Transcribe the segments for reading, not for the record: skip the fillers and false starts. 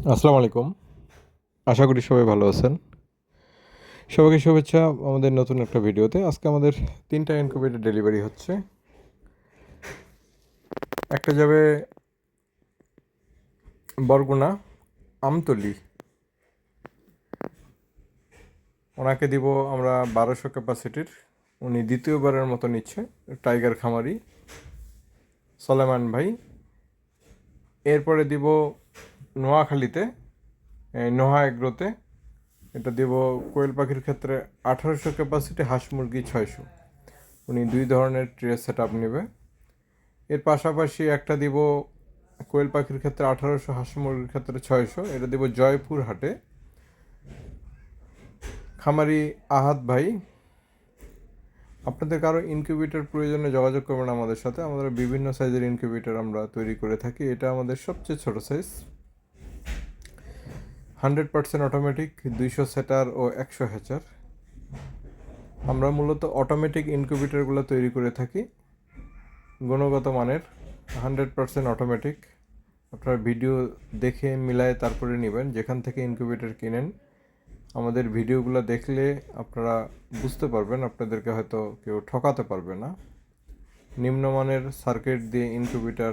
আসসালামু আলাইকুম। আশা করি সবাই ভালো আছেন। সবাইকে শুভেচ্ছা আমাদের নতুন একটা ভিডিওতে। আজকে আমাদের ৩টা ইনকিউবেটর ডেলিভারি হচ্ছে। একটা যাবে বরগুনা আমতলী। ওনাকে দিব আমরা ১২০০ ক্যাপাসিটির। উনি দ্বিতীয়বারের মতো নিচ্ছে, টাইগার খামারি সলেমান ভাই। এরপরে দিব নোয়াখালীতে, নোহা এগ্রোতে। এটা দিব কোয়েল পাখির ক্ষেত্রে ১৮০০ ক্যাপাসিটি, হাঁস মুরগি ৬০০। উনি ২ ধরনের ট্রে সেট আপ নেবে। এর পাশাপাশি একটা দিব কোয়েল পাখির ক্ষেত্রে ১৮০০, হাঁস মুরগির ক্ষেত্রে ৬০০। এটা দিব জয়পুর হাটে, খামারি আহাদ ভাই। আপনাদের কারো ইনকিউবেটর প্রয়োজনে যোগাযোগ করবেন আমাদের সাথে। আমাদের বিভিন্ন সাইজের ইনকিউবেটর আমরা তৈরি করে থাকি। এটা আমাদের সবচেয়ে ছোট সাইজ, 100% অটোমেটিক, ২০০ সেটার ও ১০০ হ্যাচার। আমরা মূলত অটোমেটিক ইনকিউবেটরগুলো তৈরি করে থাকি, গুণগত মানের, 100% অটোমেটিক। আপনার ভিডিও দেখে মিলায় তারপরে নেবেন যেখান থেকে ইনকিউবেটর কিনেন। আমাদের ভিডিওগুলো দেখলে আপনারা বুঝতে পারবেন, আপনাদেরকে হয়তো কেউ ঠকাতে পারবে না। নিম্নমানের সার্কিট দিয়ে ইনকিউবেটর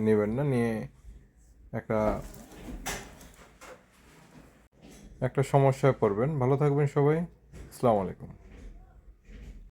নেবেন না, নিয়ে একটা একটা সমস্যায় পড়বেন। ভালো থাকবেন সবাই। আসসালামু আলাইকুম।